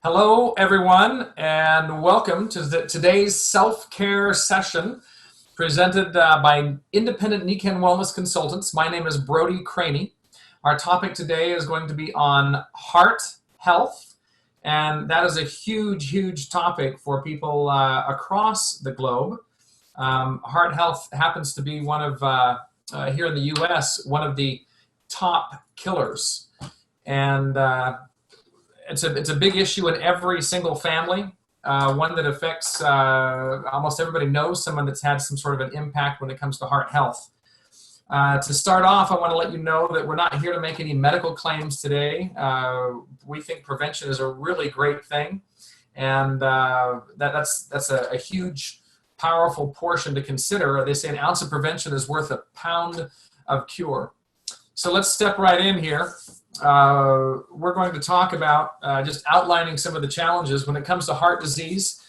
Hello, everyone, and welcome to today's self-care session presented by Independent Meken Wellness Consultants. My name is Brody Craney. Our topic today is going to be on heart health, and that is a huge topic for people across the globe. Heart health happens to be one of, here in the U.S., one of the top killers. And it's a big issue in every single family, one that affects almost everybody knows someone that's had some sort of an impact when it comes to heart health. To start off, I want to let you know that we're not here to make any medical claims today. We think prevention is a really great thing, and that's a huge, powerful portion to consider. They say an ounce of prevention is worth a pound of cure. So let's step right in here. We're going to talk about just outlining some of the challenges when it comes to heart disease.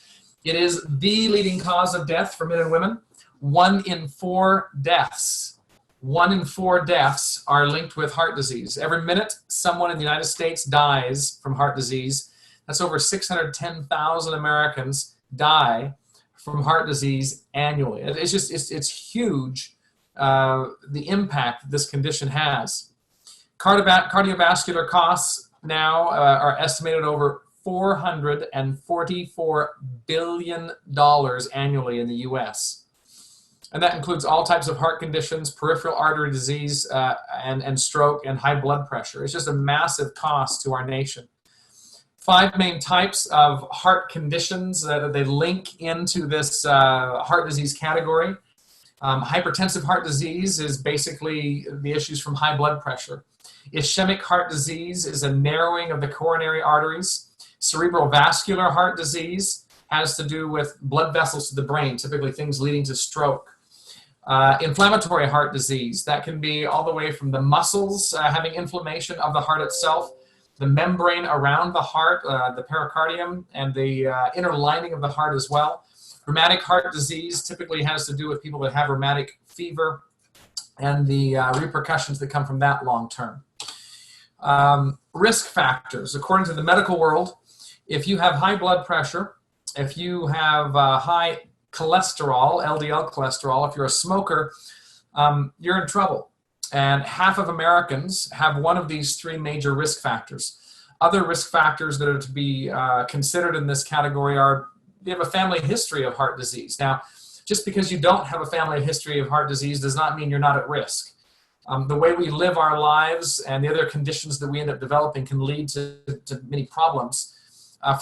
It is the leading cause of death for men and women. 1 in 4 deaths. 1 in 4 deaths are linked with heart disease. Every minute, someone in the United States dies from heart disease. That's over 610,000 Americans die from heart disease annually. It's huge, the impact that this condition has. Cardiovascular costs now are estimated over $444 billion annually in the U.S. And that includes all types of heart conditions, peripheral artery disease, and stroke and high blood pressure. It's just a massive cost to our nation. 5 main types of heart conditions that they link into this heart disease category. Hypertensive heart disease is basically the issues from high blood pressure. Ischemic heart disease is a narrowing of the coronary arteries. Cerebral vascular heart disease has to do with blood vessels to the brain, typically things leading to stroke. Inflammatory heart disease, that can be all the way from the muscles having inflammation of the heart itself, the membrane around the heart, the pericardium, and the inner lining of the heart as well. Rheumatic heart disease typically has to do with people that have rheumatic fever and the repercussions that come from that long term. Risk factors. According to the medical world, if you have high blood pressure, if you have high cholesterol, LDL cholesterol, if you're a smoker, you're in trouble. And half of Americans have one of these 3 major risk factors. Other risk factors that are to be considered in this category are you have a family history of heart disease. Now, just because you don't have a family history of heart disease does not mean you're not at risk. The way we live our lives and the other conditions that we end up developing can lead to many problems.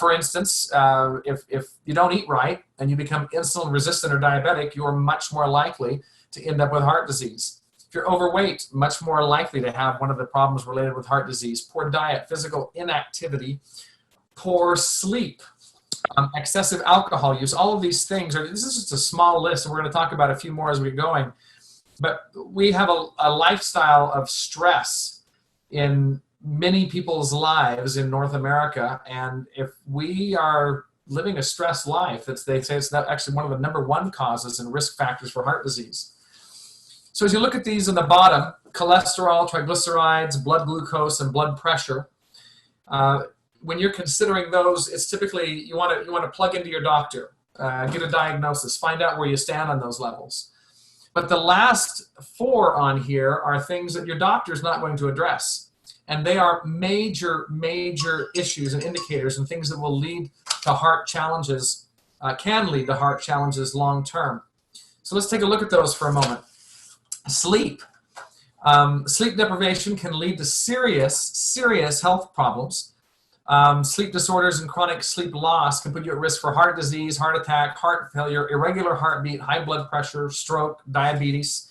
For instance, if you don't eat right and you become insulin resistant or diabetic, you are much more likely to end up with heart disease. If you're overweight, much more likely to have one of the problems related with heart disease. Poor diet, physical inactivity, poor sleep, excessive alcohol use, all of these things this is just a small list, and we're going to talk about a few more as we're going. But we have a lifestyle of stress in many people's lives in North America, and if we are living a stressed life, they say it's not actually one of the #1 causes and risk factors for heart disease. So as you look at these on the bottom, cholesterol, triglycerides, blood glucose, and blood pressure, when you're considering those, it's typically you want to plug into your doctor, get a diagnosis, find out where you stand on those levels. But the last 4 on here are things that your doctor is not going to address. And they are major issues and indicators and things that will lead to heart challenges, can lead to heart challenges long term. So let's take a look at those for a moment. Sleep. Sleep deprivation can lead to serious health problems. Sleep disorders and chronic sleep loss can put you at risk for heart disease, heart attack, heart failure, irregular heartbeat, high blood pressure, stroke, diabetes.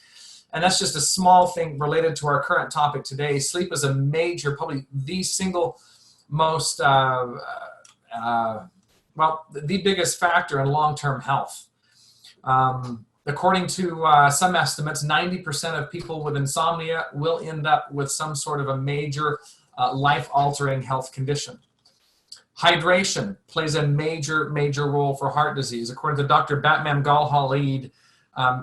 And that's just a small thing related to our current topic today. Sleep is a major, probably the single most, the biggest factor in long-term health. According to some estimates, 90% of people with insomnia will end up with some sort of a major life-altering health condition. Hydration plays a major role for heart disease. According to Dr. Batman Galhalid,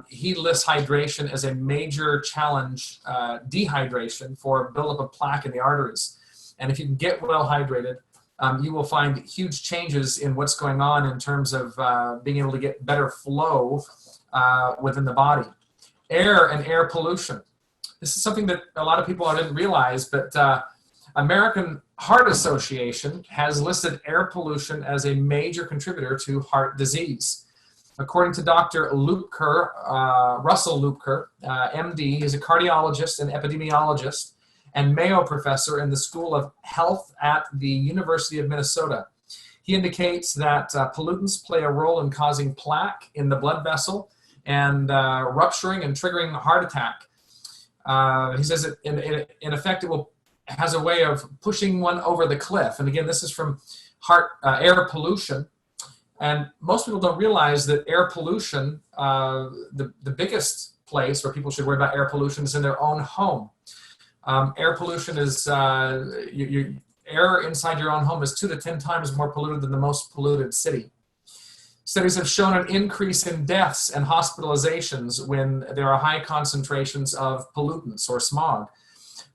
he lists hydration as a major challenge, dehydration, for buildup of plaque in the arteries. And if you can get well hydrated, you will find huge changes in what's going on in terms of being able to get better flow within the body. Air and air pollution. This is something that a lot of people didn't realize, but American Heart Association has listed air pollution as a major contributor to heart disease. According to Dr. Russell Lupker, MD, he's a cardiologist and epidemiologist and Mayo professor in the School of Health at the University of Minnesota. He indicates that pollutants play a role in causing plaque in the blood vessel and rupturing and triggering a heart attack. He says that in effect, it has a way of pushing one over the cliff. And again, this is from air pollution. And most people don't realize that air pollution, the biggest place where people should worry about air pollution is in their own home. Air pollution is, air inside your own home is 2 to 10 times more polluted than the most polluted city. Studies have shown an increase in deaths and hospitalizations when there are high concentrations of pollutants or smog.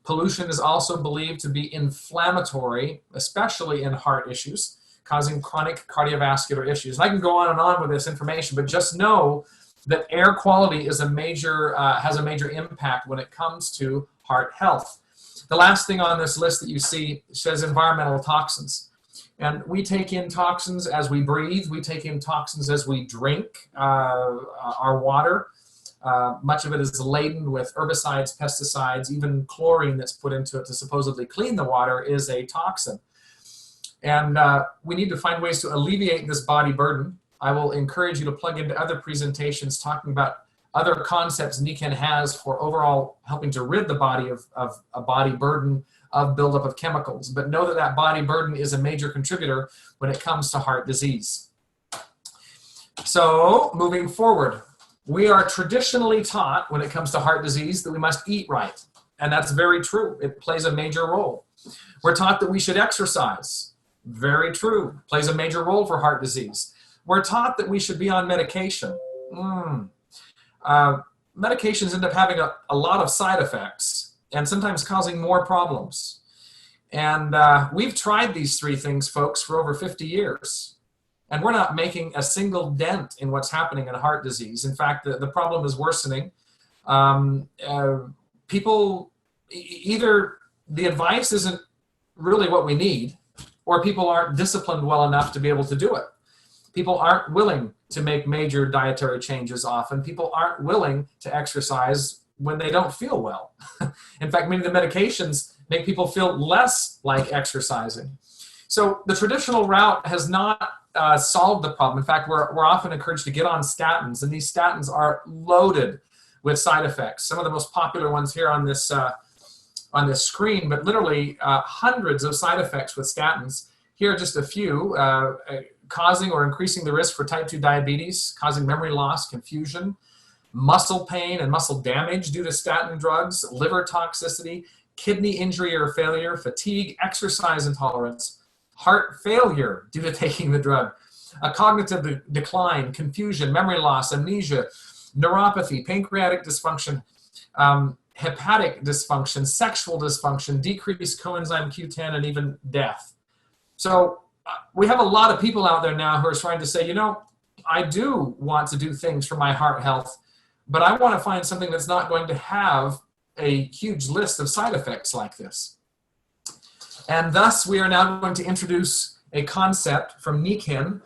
Pollution is also believed to be inflammatory, especially in heart issues, causing chronic cardiovascular issues. And I can go on and on with this information, but just know that air quality is has a major impact when it comes to heart health. The last thing on this list that you see says environmental toxins. And we take in toxins as we breathe. We take in toxins as we drink our water. Much of it is laden with herbicides, pesticides, even chlorine that's put into it to supposedly clean the water is a toxin. And we need to find ways to alleviate this body burden. I will encourage you to plug into other presentations talking about other concepts Meken has for overall helping to rid the body of a body burden of buildup of chemicals. But know that that body burden is a major contributor when it comes to heart disease. So moving forward, we are traditionally taught when it comes to heart disease that we must eat right. And that's very true. It plays a major role. We're taught that we should exercise. Very true. Plays a major role for heart disease. We're taught that we should be on medication. Medications end up having a lot of side effects and sometimes causing more problems. And we've tried these three things, folks, for over 50 years. And we're not making a single dent in what's happening in heart disease. In fact, the problem is worsening. People, either the advice isn't really what we need, or people aren't disciplined well enough to be able to do it. People aren't willing to make major dietary changes often. People aren't willing to exercise when they don't feel well. In fact, many of the medications make people feel less like exercising. So the traditional route has not solved the problem. In fact, we're often encouraged to get on statins, and these statins are loaded with side effects. Some of the most popular ones here on this screen, but literally hundreds of side effects with statins. Here are just a few. Causing or increasing the risk for type 2 diabetes, causing memory loss, confusion, muscle pain and muscle damage due to statin drugs, liver toxicity, kidney injury or failure, fatigue, exercise intolerance, heart failure due to taking the drug, a cognitive decline, confusion, memory loss, amnesia, neuropathy, pancreatic dysfunction, hepatic dysfunction, sexual dysfunction, decreased coenzyme Q10, and even death. So we have a lot of people out there now who are trying to say, you know, I do want to do things for my heart health, but I want to find something that's not going to have a huge list of side effects like this. And thus, we are now going to introduce a concept from Meken,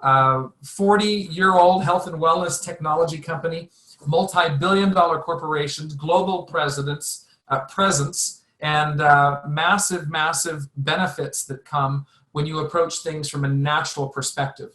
40-year-old health and wellness technology company, multi-billion-dollar corporations, global presence, and massive, massive benefits that come when you approach things from a natural perspective.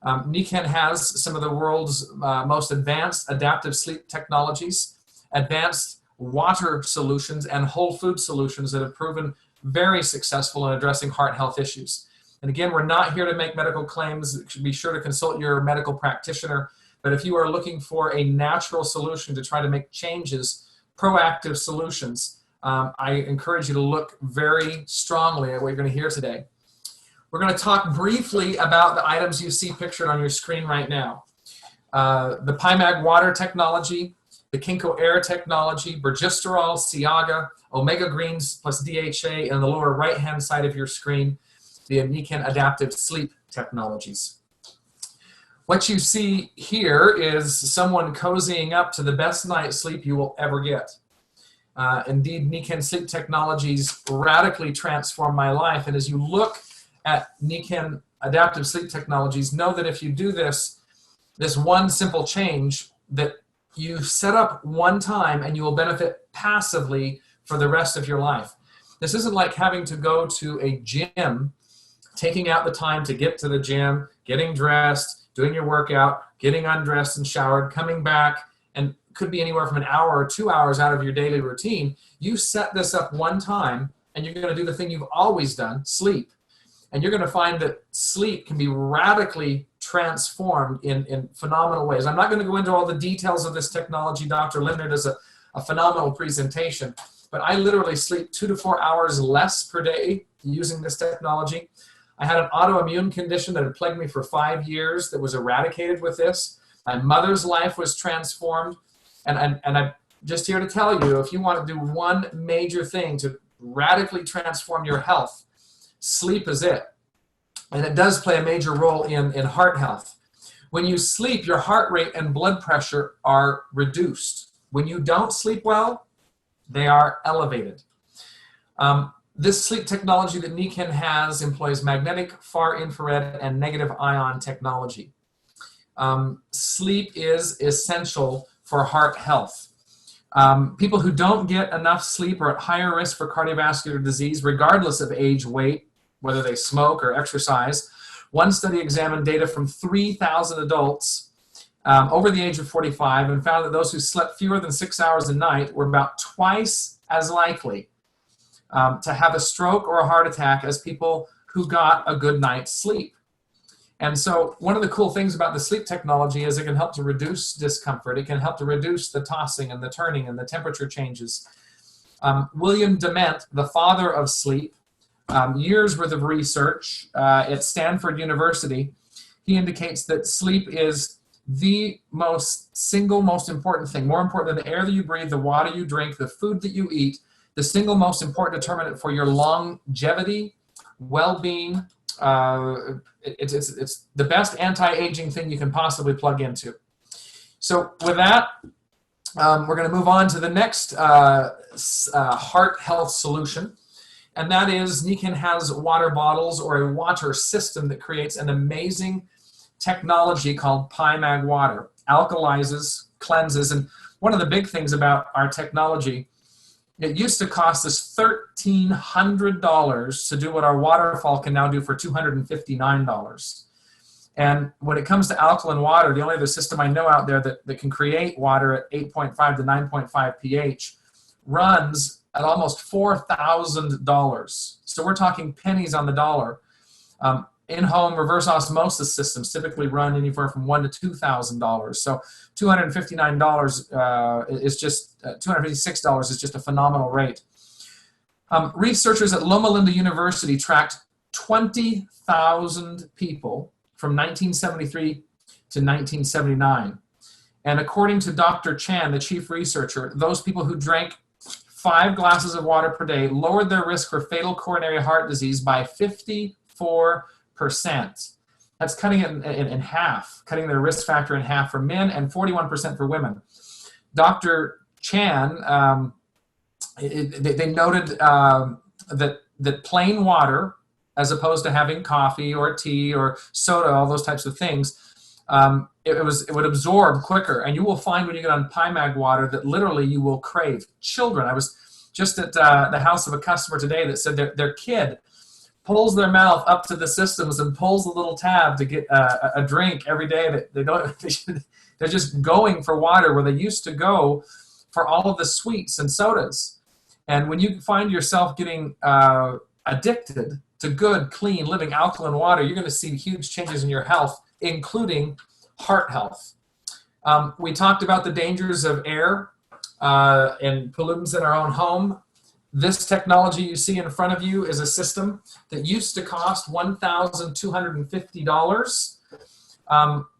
Meken has some of the world's most advanced adaptive sleep technologies, advanced water solutions, and whole food solutions that have proven very successful in addressing heart health issues. And again, we're not here to make medical claims. Be sure to consult your medical practitioner. But if you are looking for a natural solution to try to make changes, proactive solutions, I encourage you to look very strongly at what you're going to hear today. We're going to talk briefly about the items you see pictured on your screen right now. The PiMag Water technology, the Kinko Air technology, Bergisterol, Agha, Omega Greens plus DHA in the lower right-hand side of your screen. the Meken adaptive sleep technologies. What you see here is someone cozying up to the best night's sleep you will ever get. Indeed, Meken sleep technologies radically transformed my life. And as you look at Meken adaptive sleep technologies, know that if you do this one simple change, that you set up one time and you will benefit passively for the rest of your life. This isn't like having to go to a gym, taking out the time to get to the gym, getting dressed, doing your workout, getting undressed and showered, coming back, and could be anywhere from an hour or 2 hours out of your daily routine. You set this up one time and you're going to do the thing you've always done, sleep. And you're going to find that sleep can be radically transformed in phenomenal ways. I'm not going to go into all the details of this technology. Dr. Lindner does a phenomenal presentation, but I literally sleep 2 to 4 hours less per day using this technology. I had an autoimmune condition that had plagued me for 5 years that was eradicated with this. My mother's life was transformed. And I'm just here to tell you, if you want to do one major thing to radically transform your health, sleep is it. And it does play a major role in heart health. When you sleep, your heart rate and blood pressure are reduced. When you don't sleep well, they are elevated. This sleep technology that Meken has employs magnetic, far infrared, and negative ion technology. Sleep is essential for heart health. People who don't get enough sleep are at higher risk for cardiovascular disease, regardless of age, weight, whether they smoke or exercise. One study examined data from 3,000 adults over the age of 45 and found that those who slept fewer than 6 hours a night were about twice as likely to have a stroke or a heart attack as people who got a good night's sleep. And so one of the cool things about the sleep technology is it can help to reduce discomfort. It can help to reduce the tossing and the turning and the temperature changes. William Dement, the father of sleep, years worth of research at Stanford University, he indicates that sleep is the single most important thing, more important than the air that you breathe, the water you drink, the food that you eat, the single most important determinant for your longevity, well-being. It's the best anti-aging thing you can possibly plug into. So with that, we're going to move on to the next heart health solution. And that is Meken has water bottles or a water system that creates an amazing technology called PiMag Water. Alkalizes, cleanses, and one of the big things about our technology, it used to cost us $1,300 to do what our waterfall can now do for $259. And when it comes to alkaline water, the only other system I know out there that can create water at 8.5 to 9.5 pH runs at almost $4,000. So we're talking pennies on the dollar. In-home reverse osmosis systems typically run anywhere from $1,000 to $2,000. So $259 is just $256 is just a phenomenal rate. Researchers at Loma Linda University tracked 20,000 people from 1973 to 1979. And according to Dr. Chan, the chief researcher, those people who drank 5 glasses of water per day lowered their risk for fatal coronary heart disease by 54%. That's cutting it in half, cutting their risk factor in half for men and 41% for women. Dr. Chan, they noted that plain water, as opposed to having coffee or tea or soda, all those types of things, it would absorb quicker. And you will find when you get on PiMag Water that literally you will crave. Children, I was just at the house of a customer today that said their kid pulls their mouth up to the systems and pulls the little tab to get a drink every day. They're just going for water where they used to go for all of the sweets and sodas. And when you find yourself getting addicted to good, clean, living alkaline water, you're going to see huge changes in your health, including heart health. We talked about the dangers of air and pollutants in our own home. This technology you see in front of you is a system that used to cost $1,250.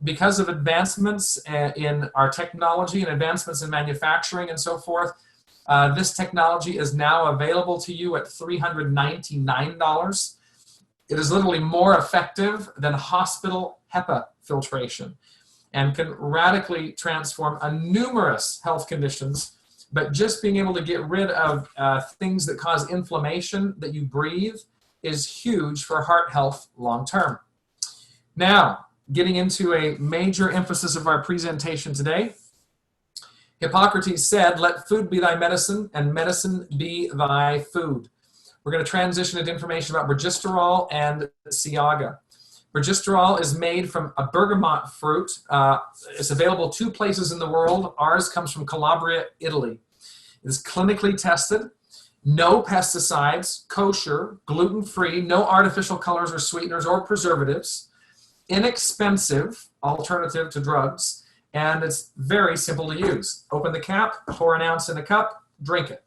Because of advancements in our technology and advancements in manufacturing and so forth, this technology is now available to you at $399. It is literally more effective than hospital HEPA filtration and can radically transform numerous health conditions. But just being able to get rid of things that cause inflammation that you breathe is huge for heart health long term. Now, getting into a major emphasis of our presentation today, Hippocrates said, "Let food be thy medicine, and medicine be thy food." We're going to transition into information about progesterol and Agha. Progesterol is made from a bergamot fruit. It's available 2 places in the world. Ours comes from Calabria, Italy. It is clinically tested, no pesticides, kosher, gluten-free, no artificial colors or sweeteners or preservatives, inexpensive alternative to drugs, and it's very simple to use. Open the cap, pour an ounce in a cup, drink it.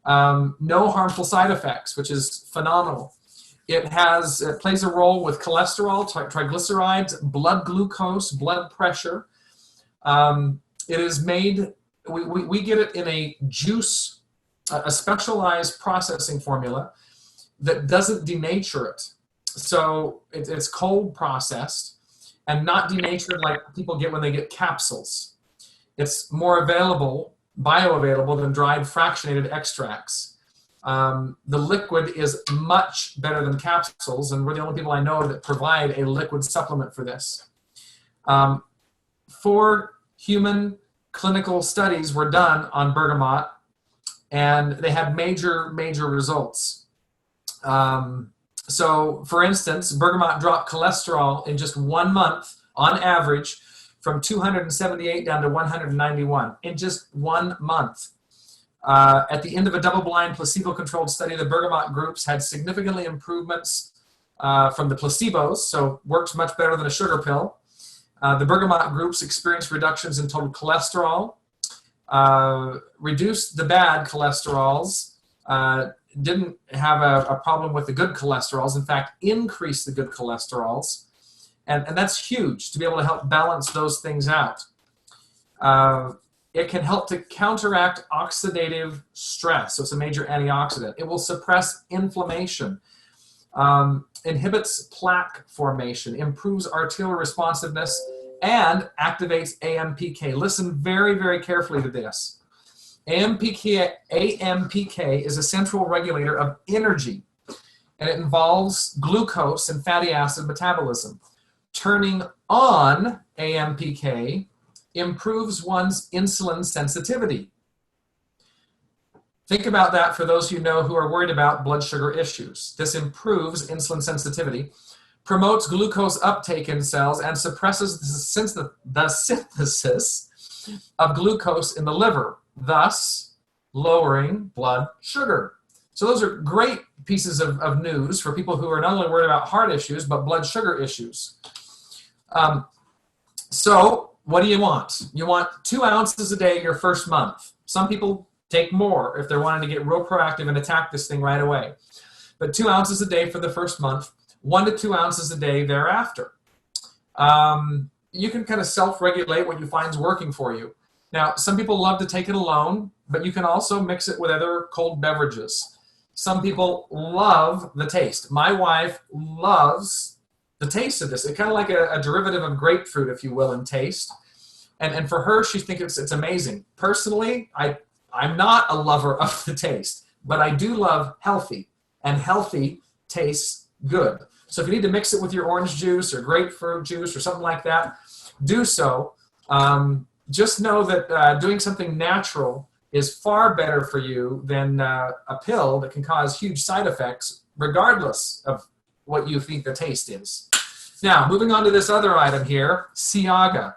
No harmful side effects, which is phenomenal. It plays a role with cholesterol, triglycerides, blood glucose, blood pressure. It is made, we get it in a juice, a specialized processing formula that doesn't denature it. So it's cold processed and not denatured like people get when they get capsules. It's more bioavailable than dried fractionated extracts. The liquid is much better than capsules, and we're the only people I know that provide a liquid supplement for this. 4 human clinical studies were done on bergamot, and they had major results. So, for instance, bergamot dropped cholesterol in just 1 month, on average, from 278 down to 191 in just 1 month. At the end of a double-blind, placebo-controlled study, the bergamot groups had significantly improvements from the placebos, so works much better than a sugar pill. The bergamot groups experienced reductions in total cholesterol, reduced the bad cholesterols, didn't have a problem with the good cholesterols, in fact, increased the good cholesterols. And that's huge to be able to help balance those things out. It can help to counteract oxidative stress, so it's a major antioxidant. It will suppress inflammation, inhibits plaque formation, improves arterial responsiveness, and activates AMPK. Listen very, very carefully to this. AMPK is a central regulator of energy, and it involves glucose and fatty acid metabolism. Turning on AMPK improves one's insulin sensitivity. Think about that for those who are worried about blood sugar issues. This improves insulin sensitivity, promotes glucose uptake in cells, and suppresses the synthesis of glucose in the liver, thus lowering blood sugar. So those are great pieces of news for people who are not only worried about heart issues, but blood sugar issues. So what do you want? You want 2 ounces a day your first month. Some people take more if they're wanting to get real proactive and attack this thing right away. But 2 ounces a day for the first month, 1 to 2 ounces a day thereafter. You can kind of self-regulate what you find is working for you. Now, some people love to take it alone, but you can also mix it with other cold beverages. Some people love the taste. My wife loves the taste of this. It's kind of like a derivative of grapefruit, if you will, in taste. And for her, she thinks it's amazing. Personally, I'm not a lover of the taste, but I do love healthy, and healthy tastes good. So if you need to mix it with your orange juice or grapefruit juice or something like that, do so. Just know that doing something natural is far better for you than a pill that can cause huge side effects, regardless of what you think the taste is. Now, moving on to this other item here, Agha.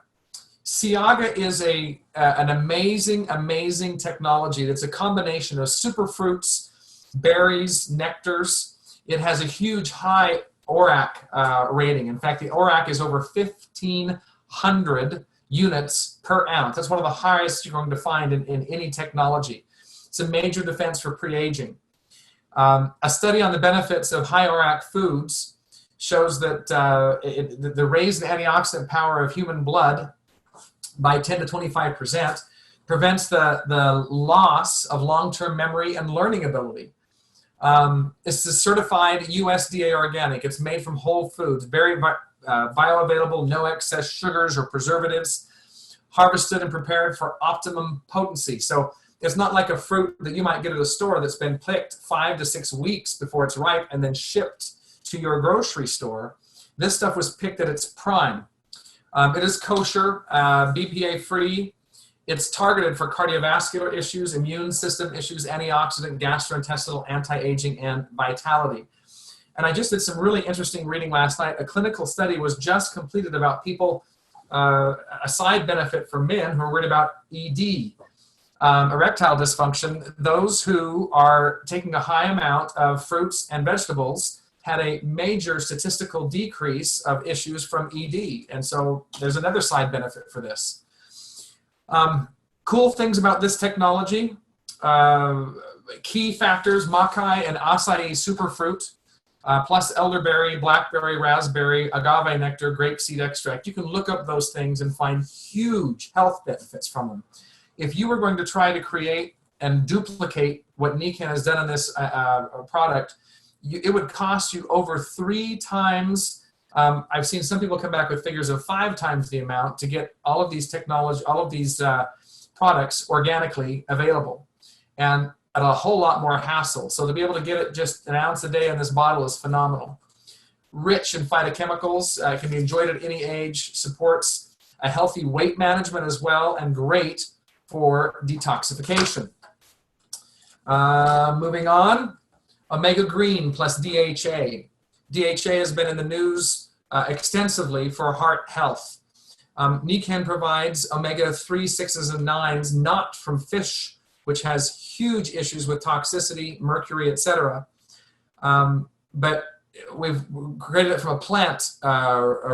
Agha is an amazing technology that's a combination of superfruits, berries, nectars. It has a huge high ORAC rating. In fact, the ORAC is over 1,500 units per ounce. That's one of the highest you're going to find in any technology. It's a major defense for pre-aging. A study on the benefits of high ORAC foods shows that the raised antioxidant power of human blood by 10 to 25% prevents the loss of long-term memory and learning ability. It's a certified USDA organic. It's made from whole foods, very bioavailable, no excess sugars or preservatives, harvested and prepared for optimum potency. So it's not like a fruit that you might get at a store that's been picked 5 to 6 weeks before it's ripe and then shipped to your grocery store. This stuff was picked at its prime. It is kosher, BPA free. It's targeted for cardiovascular issues, immune system issues, antioxidant, gastrointestinal, anti-aging, and vitality. And I just did some really interesting reading last night. A clinical study was just completed about people, a side benefit for men who are worried about ED, erectile dysfunction. Those who are taking a high amount of fruits and vegetables had a major statistical decrease of issues from ED. And so there's another side benefit for this. Cool things about this technology, key factors, makai and acai superfruit, plus elderberry, blackberry, raspberry, agave nectar, grapeseed extract. You can look up those things and find huge health benefits from them. If you were going to try to create and duplicate what Meken has done in this product, it would cost you over 3 times. I've seen some people come back with figures of 5 times the amount to get all of these products organically available, and at a whole lot more hassle. So to be able to get it just an ounce a day in this bottle is phenomenal. Rich in phytochemicals, can be enjoyed at any age, supports a healthy weight management as well, and great for detoxification. Moving on, Omega Green plus DHA. DHA has been in the news extensively for heart health. Meken provides omega-3, 6s, and 9s, not from fish, which has huge issues with toxicity, mercury, etc. But we've created it from a plant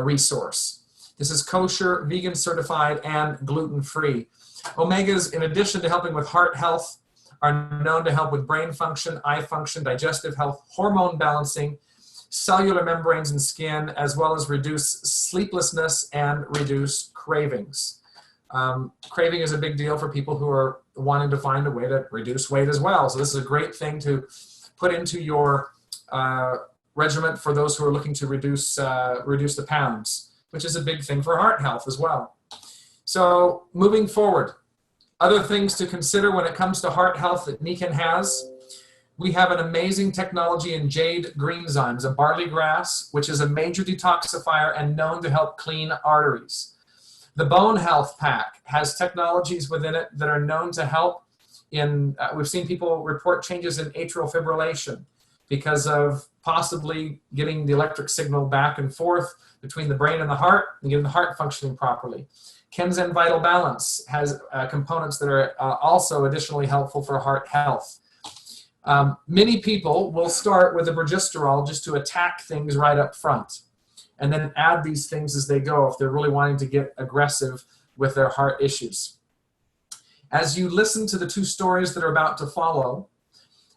resource. This is kosher, vegan certified, and gluten-free. Omegas, in addition to helping with heart health, are known to help with brain function, eye function, digestive health, hormone balancing, cellular membranes and skin, as well as reduce sleeplessness and reduce cravings. Craving is a big deal for people who are wanting to find a way to reduce weight as well. So this is a great thing to put into your regimen for those who are looking to reduce the pounds, which is a big thing for heart health as well. So moving forward, other things to consider when it comes to heart health that Meken has. We have an amazing technology in jade greenzymes, a barley grass, which is a major detoxifier and known to help clean arteries. The Bone Health Pack has technologies within it that are known to help in, we've seen people report changes in atrial fibrillation because of possibly getting the electric signal back and forth between the brain and the heart and getting the heart functioning properly. Kenzen Vital Balance has components that are also additionally helpful for heart health. Many people will start with the progesterol just to attack things right up front and then add these things as they go if they're really wanting to get aggressive with their heart issues. As you listen to the 2 stories that are about to follow,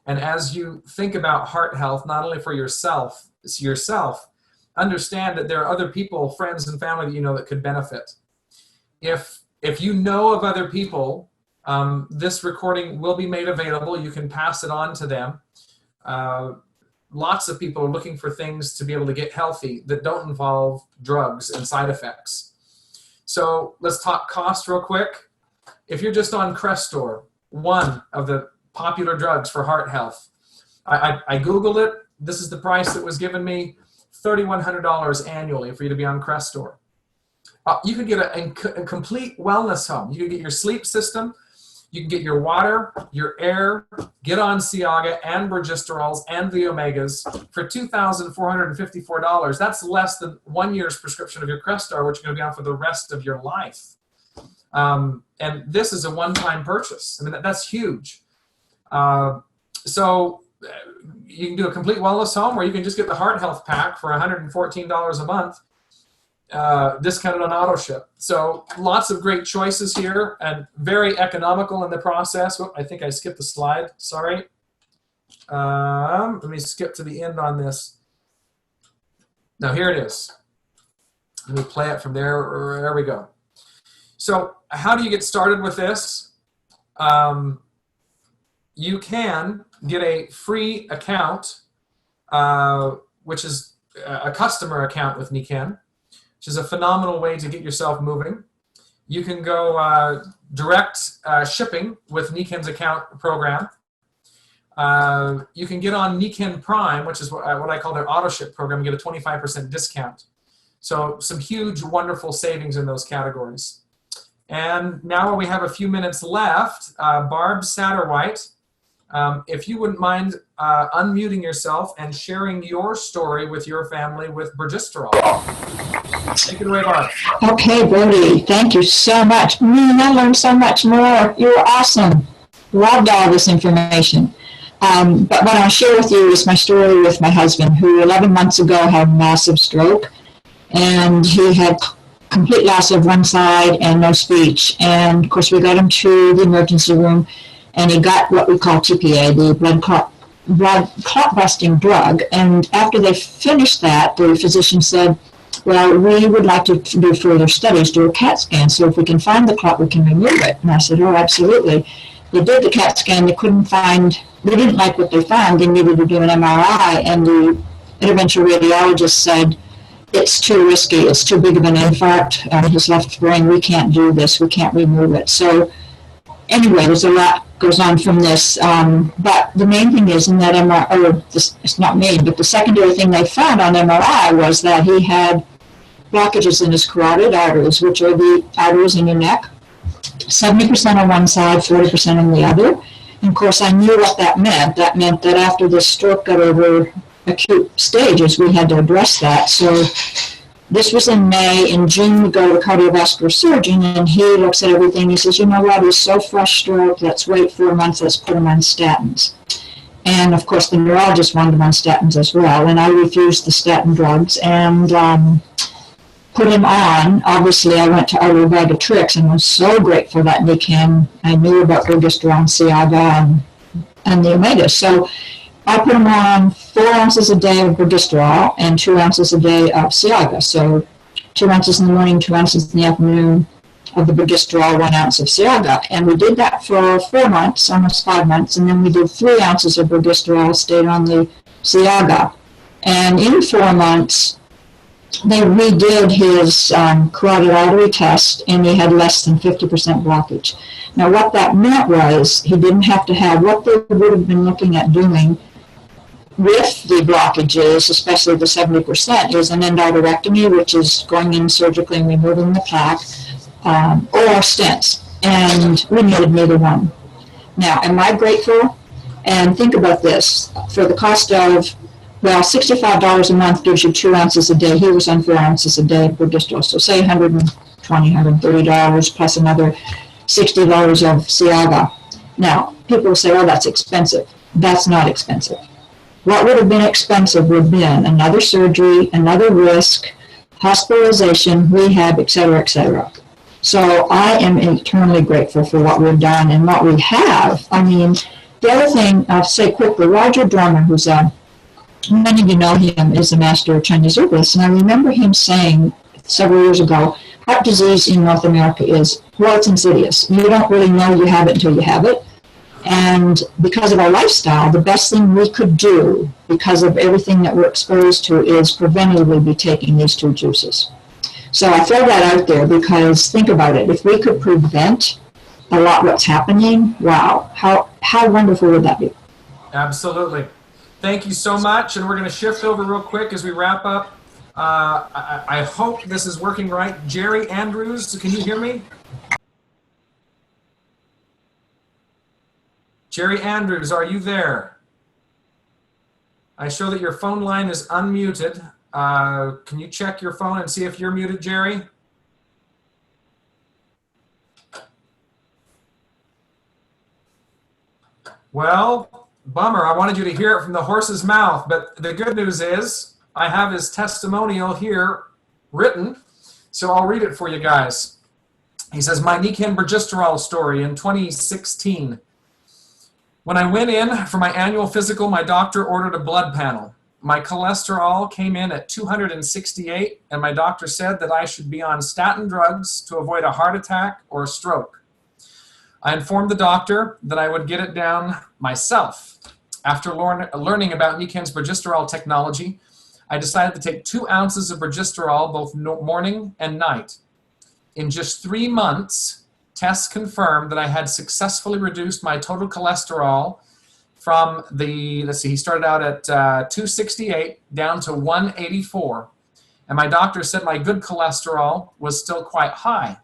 and as you think about heart health, not only for yourself, understand that there are other people, friends and family that you know that could benefit. If you know of other people, this recording will be made available. You can pass it on to them. Lots of people are looking for things to be able to get healthy that don't involve drugs and side effects. So let's talk cost real quick. If you're just on Crest, one of the popular drugs for heart health, I Googled it. This is the price that was given me, $3,100 annually for you to be on Crest. You can get a complete wellness home. You can get your sleep system, you can get your water, your air, get on Agha and progesterols and the omegas for $2,454. That's less than 1 year's prescription of your Crestar, which you're going to be on for the rest of your life. And this is a one-time purchase. I mean, that's huge. So you can do a complete wellness home, or you can just get the heart health pack for $114 a month. Discounted on auto ship. So lots of great choices here and very economical in the process. Whoop, I think I skipped the slide. Sorry. Let me skip to the end on this. Now here it is. Let me play it from there. There we go. So how do you get started with this? you can get a free account, which is a customer account with Meken, which is a phenomenal way to get yourself moving. You can go direct shipping with Meken's account program. You can get on Meken Prime, which is what I call their auto ship program, and get a 25% discount. So some huge, wonderful savings in those categories. And now we have a few minutes left. Barb Satterwhite, if you wouldn't mind unmuting yourself and sharing your story with your family with progesterone. Take it away, Barb. Okay, Brody, thank you so much. I learned so much more. You were awesome. Loved all this information. But what I'll share with you is my story with my husband, who 11 months ago had a massive stroke, and he had complete loss of one side and no speech. And of course, we got him to the emergency room, and he got what we call TPA, the blood clot busting drug. And after they finished that, the physician said, well, we would like to do further studies, do a CAT scan, so if we can find the clot, we can remove it. And I said, oh, absolutely. They did the CAT scan, they didn't like what they found, they needed to do an MRI, and the interventional radiologist said, it's too risky, it's too big of an infarct on his left brain, we can't do this, we can't remove it. So anyway, there's a lot goes on from this, but the main thing is in that MRI, it's not main, but the secondary thing they found on MRI was that he had blockages in his carotid arteries, which are the arteries in your neck, 70% on one side, 40% on the other. And of course, I knew what that meant. That meant that after the stroke got over acute stages, we had to address that. So this was in May. In June, we go to a cardiovascular surgeon, and he looks at everything. He says, you know what, he's so fresh stroke, let's wait 4 months, let's put him on statins. And of course, the neurologist wanted him on statins as well, and I refused the statin drugs and put him on. Obviously, I went to our bag of tricks and was so grateful that Meken, I knew about progesterone, Agha, and the omegas. So I put him on 4 ounces a day of progesterol and 2 ounces a day of Agha. So 2 ounces in the morning, 2 ounces in the afternoon of the progesterol, 1 ounce of Agha. And we did that for 4 months, almost 5 months, and then we did 3 ounces of progesterol, stayed on the Agha. And in 4 months, they redid his carotid artery test, and he had less than 50% blockage. Now, what that meant was he didn't have to have what they would have been looking at doing with the blockages, especially the 70%, is an endarterectomy, which is going in surgically and removing the plaque, or stents. And we needed neither one. Now, am I grateful? And think about this. For the cost of, well, $65 a month gives you 2 ounces a day. He was on 4 ounces a day of progesterol. So say $120, $130 plus another $60 of Agha. Now, people will say, oh, that's expensive. That's not expensive. What would have been expensive would have been another surgery, another risk, hospitalization, rehab, et cetera, et cetera. So I am eternally grateful for what we've done and what we have. I mean, the other thing I'll say quickly, Roger Drummer, who's many of you know him, is a master of Chinese herbalist, and I remember him saying several years ago, heart disease in North America is, well, it's insidious. You don't really know you have it until you have it. And because of our lifestyle, the best thing we could do, because of everything that we're exposed to, is preventatively be taking these 2 juices. So I throw that out there because think about it. If we could prevent a lot what's happening, wow, how wonderful would that be? Absolutely. Thank you so much. And we're going to shift over real quick as we wrap up. I hope this is working right. Jerry Andrews, can you hear me? Jerry Andrews, are you there? I show that your phone line is unmuted. Can you check your phone and see if you're muted, Jerry? Well, bummer. I wanted you to hear it from the horse's mouth, but the good news is I have his testimonial here written, so I'll read it for you guys. He says, my Meken progesterol story in 2016. When I went in for my annual physical, my doctor ordered a blood panel. My cholesterol came in at 268, and my doctor said that I should be on statin drugs to avoid a heart attack or a stroke. I informed the doctor that I would get it down myself. After learning about Meken's progesterol technology, I decided to take 2 ounces of progesterol both morning and night. In just 3 months, tests confirmed that I had successfully reduced my total cholesterol from he started out at 268 down to 184. And my doctor said my good cholesterol was still quite high,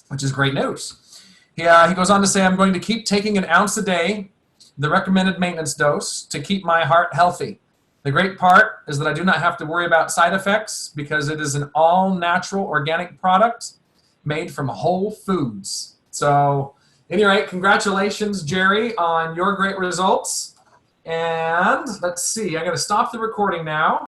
which is great news. He goes on to say, I'm going to keep taking 1 ounce a day, the recommended maintenance dose, to keep my heart healthy. The great part is that I do not have to worry about side effects because it is an all-natural organic product made from whole foods. So, at any rate, congratulations, Jerry, on your great results. And let's see, I'm going to stop the recording now.